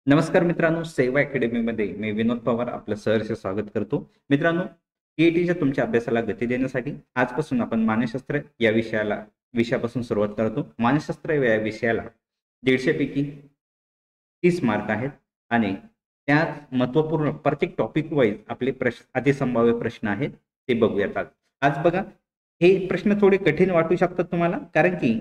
नमस्कार मित्रांनो, सेवा अकॅडमीमध्ये मी विनोद पवार आपलं सहर्ष स्वागत करतो. मित्रांनो, टीईटीच्या तुमच्या अभ्यासाला गती देण्यासाठी आजपासून आपण मानसशास्त्र या विषयापासून सुरुवात करतो. मानसशास्त्र या विषयाला 150 पैकी 30 मार्क आहेत आणि त्यात महत्वपूर्ण प्रत्येक टॉपिक वाईज आपले अतिसंभाव्य प्रश्न आहेत, ते बघूयात आज. बघा, हे प्रश्न थोडे कठीण वाटू शकतात तुम्हाला, कारण की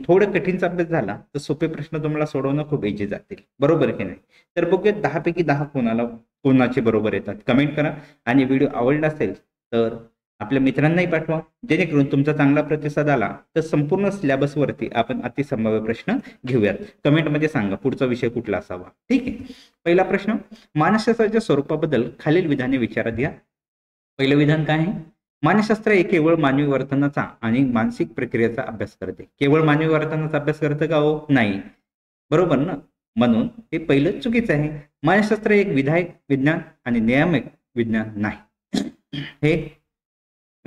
थोडं कठीणचा अभ्यास झाला तर सोपे प्रश्न तुम्हाला सोडवणं खूप इझी जातील, बरोबर की नाही? तर बघूया 10 पैकी 10 कोणाचे बरोबर येतात. कमेंट करा आणि व्हिडिओ आवडला असेल तर आपल्या मित्रांनाही पाठवा, जेणेकरून तुमचा चांगला प्रतिसाद आला तर संपूर्ण सिलेबसवरती आपण अतिसंभाव्य प्रश्न घेऊयात. कमेंटमध्ये सांगा पुढचा विषय कुठला असावा. ठीक आहे. पहिला प्रश्न, मानसशास्त्राच्या स्वरूपाबद्दल खालील विधाने विचारात घ्या. पहिलं विधान काय आहे? मानसशास्त्र हे केवळ मानवी वर्तनाचा आणि मानसिक प्रक्रियेचा अभ्यास करते. केवळ मानवी वर्तनाचा अभ्यास करतं का? हो, नाही. बरोबर ना? म्हणून हे पहिलं चुकीचं आहे. मानसशास्त्र एक विधायक विज्ञान आणि नियामक विज्ञान नाही. हे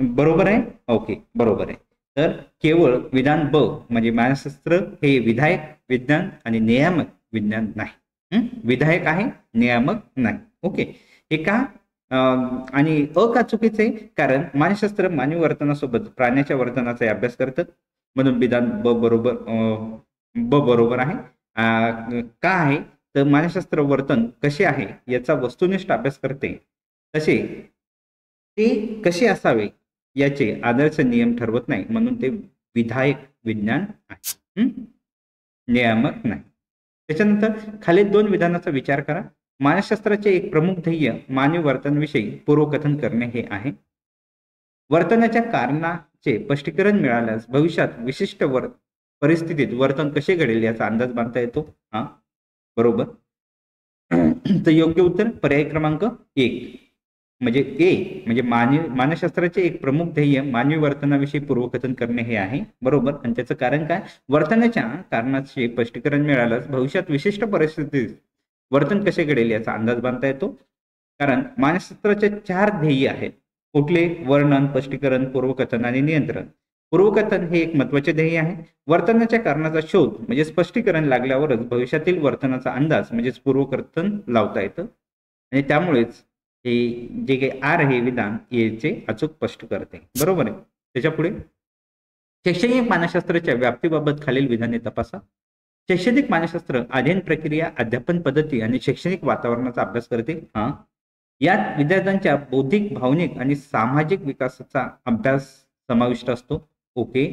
बरोबर आहे? ओके, बरोबर आहे. तर केवळ विधान ब म्हणजे मानसशास्त्र हे विधायक विज्ञान आणि नियामक विज्ञान नाही. विधायक आहे, नियामक नाही. ओके, हे का आणि का चुकीचं आहे? कारण मानसशास्त्र मानवी वर्तनासोबत प्राण्याच्या वर्तनाचा अभ्यास करतात, म्हणून विधान ब बरोबर आहे. का आहे तर मानसशास्त्र वर्तन कसे आहे याचा वस्तुनिष्ठ अभ्यास करते, तसे ते कसे असावे याचे आदर्श नियम ठरवत नाही, म्हणून ते विधायक विज्ञान आहे, नियामक नाही. त्याच्यानंतर खालील दोन विधानाचा विचार करा. मानसशास्त्राचे एक प्रमुख ध्येय मानवी वर्तनविषयी पूर्वकथन करणे हे आहे. वर्तनाच्या कारणाचे स्पष्टीकरण मिळाल्यास भविष्यात विशिष्ट परिस्थितीत वर्तन कसे घडेल याचा अंदाज बांधता येतो. हा, बरोबर. तर योग्य उत्तर पर्याय क्रमांक 1 म्हणजे ए म्हणजे मानसशास्त्राचे एक प्रमुख ध्येय मानवी वर्तनाविषयी पूर्वकथन करणे हे आहे, बरोबर. आणि त्याचं कारण काय? वर्तनाच्या कारणाचे स्पष्टीकरण मिळाल्यास भविष्यात विशिष्ट परिस्थितीत वर्तन कसे घडेल याचा अंदाज बांधता येतो. कारण मानसशास्त्राचे 4 ध्येय आहेत. कुठले? वर्णन, स्पष्टीकरण, पूर्वकथन आणि नियंत्रण. पूर्वकथन हे एक महत्वाचे ध्येय आहे. वर्तनाच्या कारणाचा शोध म्हणजे स्पष्टीकरण लागल्यावरच भविष्यातील वर्तनाचा अंदाज म्हणजेच पूर्वकथन लावता येतं, आणि त्यामुळेच हे जे काही आर हे विधान याचे अचूक स्पष्ट करते, बरोबर आहे. त्याच्या पुढे शैक्षणिक मानसशास्त्राच्या व्याप्तीबाबत खालील विधाने तपासा. शैक्षणिक मानसशास्त्र अध्ययन प्रक्रिया, अध्यापन पद्धती आणि शैक्षणिक वातावरणाचा अभ्यास करते. यात विद्यार्थ्यांच्या बौद्धिक, भावनिक आणि सामाजिक विकासाचा अभ्यास समाविष्ट असतो. ओके.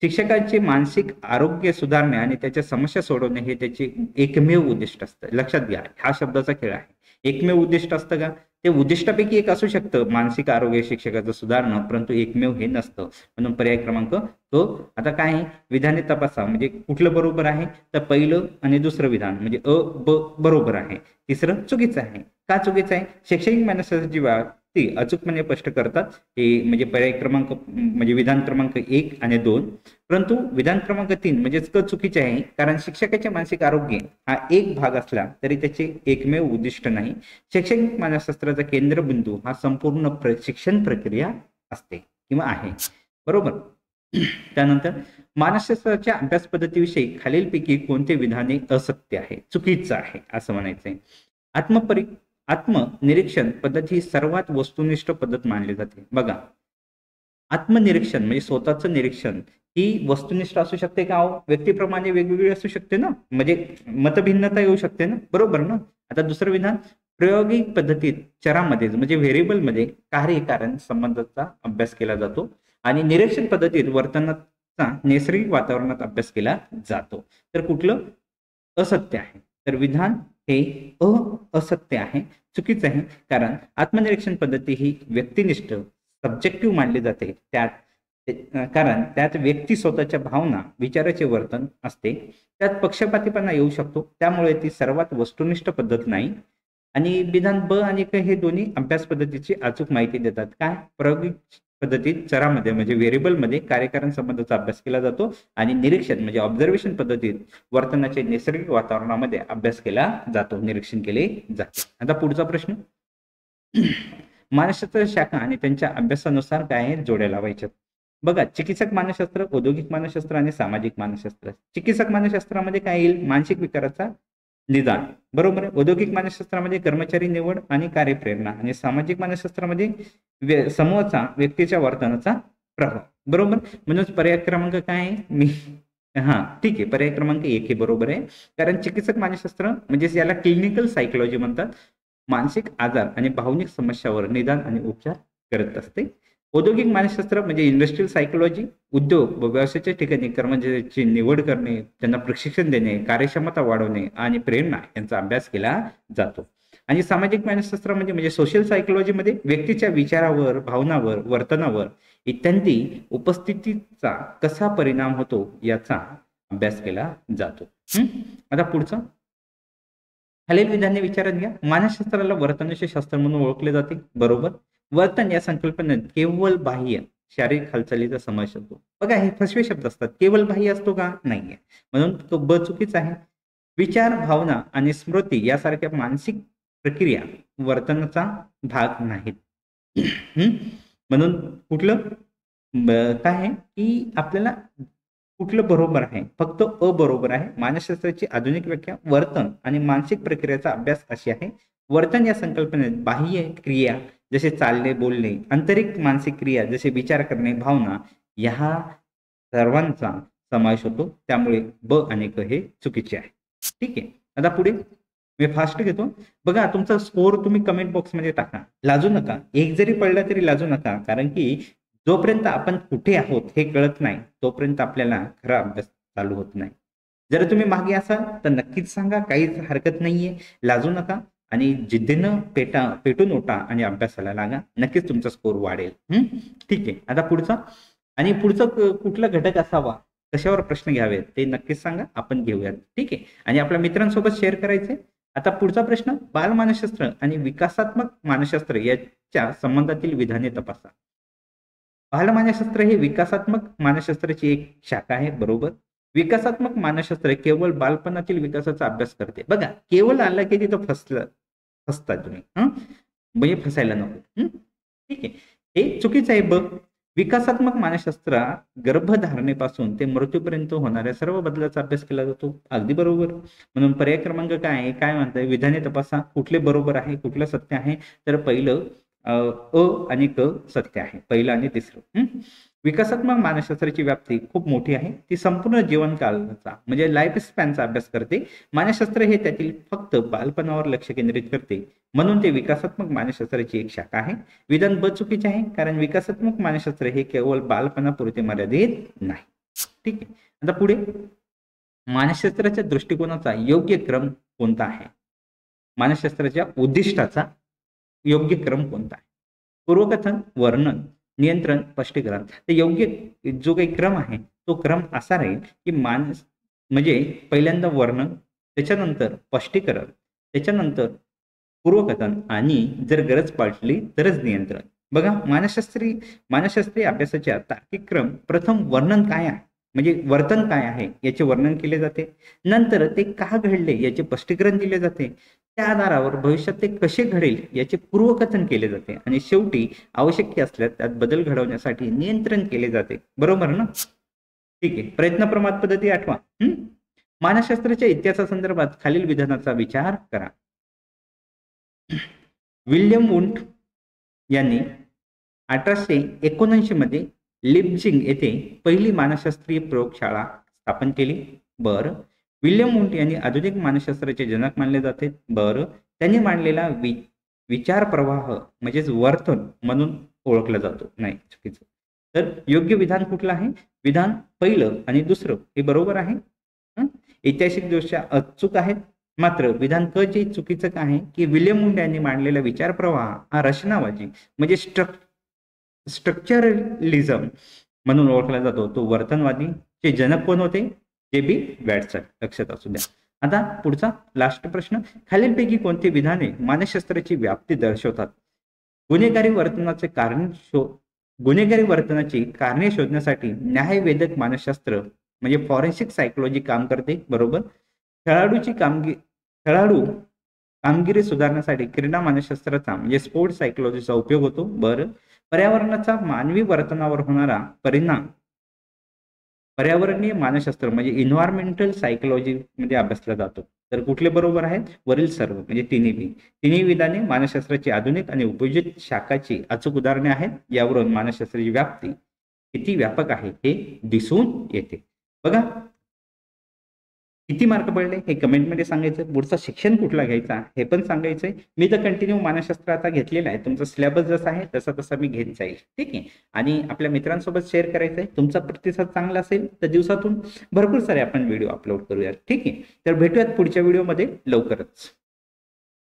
शिक्षकांचे मानसिक आरोग्य सुधारणे आणि त्याच्या समस्या सोडवणे हे त्याचे एकमेव उद्दिष्ट असतं. लक्षात घ्या, हा शब्दाचा खेळ आहे. एकमेव उद्दिष्ट असतं का? ते उद्दिष्टापैकी एक असू शकतं मानसिक आरोग्य शिक्षकाचं सुधारणं, परंतु एकमेव हे नसतं. म्हणून पर्याय क्रमांक तो. आता काय आहे? विधाने तपासा म्हणजे कुठलं बरोबर आहे? तर पहिलं आणि दुसरं विधान म्हणजे ब बरोबर आहे, तिसरं चुकीचं आहे. का चुकीचं आहे? शैक्षणिक मानसशास्त्राची व्याप्ती अचूकपणे स्पष्ट करतात हे म्हणजे पर्याय क्रमांक म्हणजे विधान क्रमांक 1 आणि 2. परंतु विधान क्रमांक 3 म्हणजेच चुकीचे आहे, कारण शिक्षकाचे मानसिक आरोग्य हा एक भाग असला तरी त्याचे एकमेव उद्दिष्ट नाही. शैक्षणिक मानसशास्त्राचा केंद्रबिंदू हा संपूर्ण शिक्षण प्रक्रिया असते किंवा आहे, बरोबर. त्यानंतर मानसशास्त्राच्या अभ्यास पद्धतीविषयी खालीलपैकी कोणते विधाने असत्य आहे, चुकीचं आहे असं म्हणायचंय. आत्मनिरीक्षण पद्धती ही सर्वात वस्तुनिष्ठ पद्धत मानली जाते. बघा, आत्मनिरीक्षण म्हणजे स्वतःचं निरीक्षण ही वस्तुनिष्ठ असू शकते का? व्यक्तीप्रमाणे वेगवेगळी असू शकते ना, म्हणजे मतभिन्नता येऊ शकते ना, बरोबर ना. आता दुसरं विधान, प्रायोगिक पद्धतीत चरामध्ये म्हणजे व्हेरिएबलमध्ये कार्य कारण संबंधाचा अभ्यास केला जातो आणि निरीक्षण पद्धतीत वर्तनाचा नैसर्गिक वातावरणात अभ्यास केला जातो. तर कुठलं असत्य आहे? तर विधान हे असत्य आहे, चुकीचं आहे. कारण आत्मनिरीक्षण पद्धती ही व्यक्तिनिष्ठ सब्जेक्टिव्ह मानली जाते. कारण त्यात व्यक्ती स्वतःच्या भावना, विचाराचे वर्तन असते. त्यात पक्षपातीपणा येऊ शकतो, त्यामुळे ती सर्वात वस्तुनिष्ठ पद्धत नाही. आणि विधान ब आणि क हे दोन्ही अभ्यास पद्धतीची अचूक माहिती देतात. काय? प्रायोगिक पद्धतीत चरामध्ये म्हणजे व्हेरिएबलमध्ये कार्यकारण संबंधाचा अभ्यास केला जातो आणि निरीक्षण म्हणजे ऑब्झर्वेशन पद्धतीत वर्तनाचे नैसर्गिक वातावरणामध्ये अभ्यास केला जातो, निरीक्षण केले जाते. आता पुढचा प्रश्न, मानसशास्त्र शाखा आणि त्यांच्या अभ्यासानुसार काय जोड्या लावायच्यात. बघा, चिकित्सक मानसशास्त्र, औद्योगिक मानसशास्त्र आणि सामाजिक मानसशास्त्र. चिकित्सक मानसशास्त्रामध्ये काय येईल? मानसिक विकाराचा निदान, बरोबर आहे. औद्योगिक मानसशास्त्रामध्ये कर्मचारी निवड आणि कार्यप्रेरणा, आणि सामाजिक मानसशास्त्रामध्ये समूहाचा व्यक्तीच्या वर्तनाचा प्रभाव, बरोबर. म्हणून पर्याय क्रमांक काय आहे, मी हा ठीक आहे, पर्याय क्रमांक 1 हे बरोबर आहे. कारण चिकित्सक मानसशास्त्र म्हणजे याला क्लिनिकल सायकोलॉजी म्हणतात, मानसिक आजार आणि भावनिक समस्यावर निदान आणि उपचार करत असते. औद्योगिक मानसशास्त्र म्हणजे इंडस्ट्रियल सायकोलॉजी, उद्योग व व्यवसायाच्या ठिकाणी कर्मचाऱ्यांची निवड करणे, त्यांना प्रशिक्षण देणे, कार्यक्षमता वाढवणे आणि प्रेरणा यांचा अभ्यास केला जातो. आणि सामाजिक मानसशास्त्रामध्ये म्हणजे सोशल सायकोलॉजीमध्ये व्यक्तीच्या विचारावर, भावनावर, वर्तनावर इत्यादी उपस्थितीचा कसा परिणाम होतो याचा अभ्यास केला जातो. आता पुढचं, खालील विधाने विचारात घ्या. मानसशास्त्राला वर्तनाचे शास्त्र म्हणून ओळखले जाते, बरोबर. वर्तन या संकल्पनेत केवळ बाह्य शारीरिक हालचालीचा समावेश होतो. बघा, हे फसवे शब्द असतात. केवळ बाह्य असतो का, नाहीये, म्हणून तो ब चुकीचा आहे. विचार, भावना आणि स्मृती यासारख्या मानसिक प्रक्रिया वर्तनाचा भाग नाहीत. म्हणून कुठलं काय आहे की आपल्याला कुठलं बरोबर आहे, फक्त अ बरोबर आहे. मानसशास्त्राची आधुनिक व्याख्या वर्तन आणि मानसिक प्रक्रियेचा अभ्यास अशी आहे. वर्तन या संकल्पनेत बाह्य क्रिया जसे चालणे, बोलणे, आंतरिक मानसिक क्रिया जसे विचार करणे, भावना, ह्या सर्वांचा समावेश होतो. त्यामुळे ब आणि क हे चुकीचे आहे. ठीक आहे, आता पुढे मी फास्ट घेतो. बघा, तुमचा स्कोर तुम्ही कमेंट बॉक्समध्ये टाका, लाजू नका. एक जरी पडला तरी लाजू नका, कारण की जोपर्यंत आपण कुठे आहोत हे कळत नाही तोपर्यंत आपल्याला खरा अभ्यास चालू होत नाही. जर तुम्ही मागे असाल तर नक्कीच सांगा, काहीच हरकत नाहीये, लाजू नका आणि जिद्दीनं पेटून उठा आणि अभ्यासाला लागा. नक्कीच तुमचा स्कोर वाढेल. ठीक आहे, आता पुढचा, आणि पुढचं कुठला घटक असावा, कशावर प्रश्न घ्यावेत ते नक्कीच सांगा, आपण घेऊयात. ठीक आहे, आणि आपल्या मित्रांसोबत शेअर करायचे. आता पुढचा प्रश्न, बालमानसशास्त्र आणि विकासात्मक मानसशास्त्र याच्या संबंधातील विधाने तपासा. बालमानसशास्त्र हे विकासात्मक मानसशास्त्राची एक शाखा आहे, बरोबर. विकासात्मक मानसशास्त्र केवळ बालपणातील विकासाचा अभ्यास करते. बघा, केवळ आलं की तिथं फसता तुम्ही, म्हणजे फसायला नको. ठीक आहे, हे चुकीचं आहे. बघ, विकासात्मक मानसशास्त्र गर्भधारणेपासून ते मृत्यूपर्यंत होणाऱ्या सर्व बदलाचा अभ्यास केला जातो. अगदी बरोबर. म्हणून पर्याय क्रमांक काय आहे, काय म्हणताय, विधाने तपासा, कुठले बरोबर आहे, कुठलं सत्य आहे. तर पहिलं अ आणि क सत्य आहे, पहिलं आणि तिसरं. विकासात्मक मानसशास्त्राची व्याप्ती खूप मोठी आहे. ती संपूर्ण जीवनकालाचा म्हणजे लाईफ स्पॅनचा अभ्यास करते. मानसशास्त्र हे त्यातील फक्त बालपणावर लक्ष केंद्रित करते, म्हणून ते विकासात्मक मानसशास्त्राची एक शाखा आहे. विधान ब चुकीचे आहे, कारण विकासात्मक मानसशास्त्र हे केवळ बालपणापुरते मर्यादित नाही. ठीक आहे, आता पुढे, मानसशास्त्राच्या दृष्टिकोनाचा योग्य क्रम कोणता आहे. मानसशास्त्राच्या उद्दिष्टाचा योग्य क्रम कोणता आहे. पूर्वकथन, वर्णन, नियंत्रण, स्पष्टीकरण. तर योग्य जो काही क्रम आहे तो क्रम असा राहील की मानस म्हणजे पहिल्यांदा वर्णन, त्याच्यानंतर स्पष्टीकरण, त्याच्यानंतर पूर्वकथन, आणि जर गरज पडली तरच नियंत्रण. बघा, मानसशास्त्रीय अभ्यासाच्या तार्किक क्रम, प्रथम वर्णन काय आहे म्हणजे वर्तन काय आहे याचे वर्णन केले जाते, नंतर ते का घडले याचे स्पष्टीकरण दिले जाते, त्या आधारावर भविष्यात ते कसे घडेल याचे पूर्वकथन केले जाते, आणि शेवटी आवश्यक असल्यास त्यात बदल घडवण्यासाठी नियंत्रण केले जाते. बरोबर ना. ठीक आहे, प्रयत्न प्रमाद पद्धती आठवा. मानसशास्त्राच्या इतिहासासंदर्भात खालील विधानाचा विचार करा. विल्यम वुंट यांनी 1879 मध्ये लिप्झिग येथे पहिली मानसशास्त्रीय प्रयोगशाळा स्थापन केली. बरं. विल्यम वुंट यांनी आधुनिक मानसशास्त्राचे जनक मानले जाते. बरं. त्यांनी मांडलेला विचार प्रवाह म्हणजेच वर्तन म्हणून ओळखला जातो. नाही, चुकीचं. तर योग्य विधान कुठलं आहे. विधान पहिलं आणि दुसरं हे बरोबर आहे. ऐतिहासिक दृष्ट्या अचूक आहेत. मात्र विधान क जे चुकीचं काय आहे की विल्यम वुंट यांनी मांडलेला विचार प्रवाह हा रचनावादी म्हणजे स्ट्रक्चरलिझम म्हणून ओळखला जातो. तो वर्तनवादी चे जनक कोण होते, जे.बी. वॅटसन. लक्षात असू द्या. आता पुढचा लास्ट प्रश्न, खालीलपैकी कोणती विधाने मानसशास्त्राची व्याप्ती दर्शवतात. गुन्हेगारी वर्तनाची कारणे शोधण्यासाठी न्यायवेधक मानसशास्त्र म्हणजे फॉरेन्सिक सायकोलॉजी काम करते. बरोबर. खेळाडू कामगिरी सुधारण्यासाठी क्रीडा मानसशास्त्राचा म्हणजे स्पोर्ट्स सायकोलॉजीचा उपयोग होतो. बरं. पर्यावरणाचा मानवी वर्तनावर होणारा परिणाम पर्यावरणीय मानसशास्त्र म्हणजे इन्व्हायरमेंटल सायकोलॉजी मध्ये अभ्यासला जातो. तर कुठले बरोबर आहेत? वरील सर्व म्हणजे तिन्ही विधाने मानसशास्त्राची आधुनिक आणि उपयोजित शाखाची अचूक उदाहरणे आहेत. यावरून मानसशास्त्राची व्याप्ती किती व्यापक आहे हे दिसून येते. बघा किती मार्क पडले हे कमेंटमध्ये सांगायचं. पुढचं शिक्षण कुठला घ्यायचा हे पण सांगायचंय. मी तर कंटिन्यू मानसशास्त्र आता घेतलेलं आहे. तुमचा सिलेबस जसा आहे तसा मी घेत जाईल. ठीक आहे. आणि आपल्या मित्रांसोबत शेअर करायचं आहे. तुमचा प्रतिसाद चांगला असेल तर दिवसातून भरपूर सारे आपण व्हिडिओ अपलोड करूयात. ठीक आहे. तर भेटूयात पुढच्या व्हिडिओमध्ये लवकरच.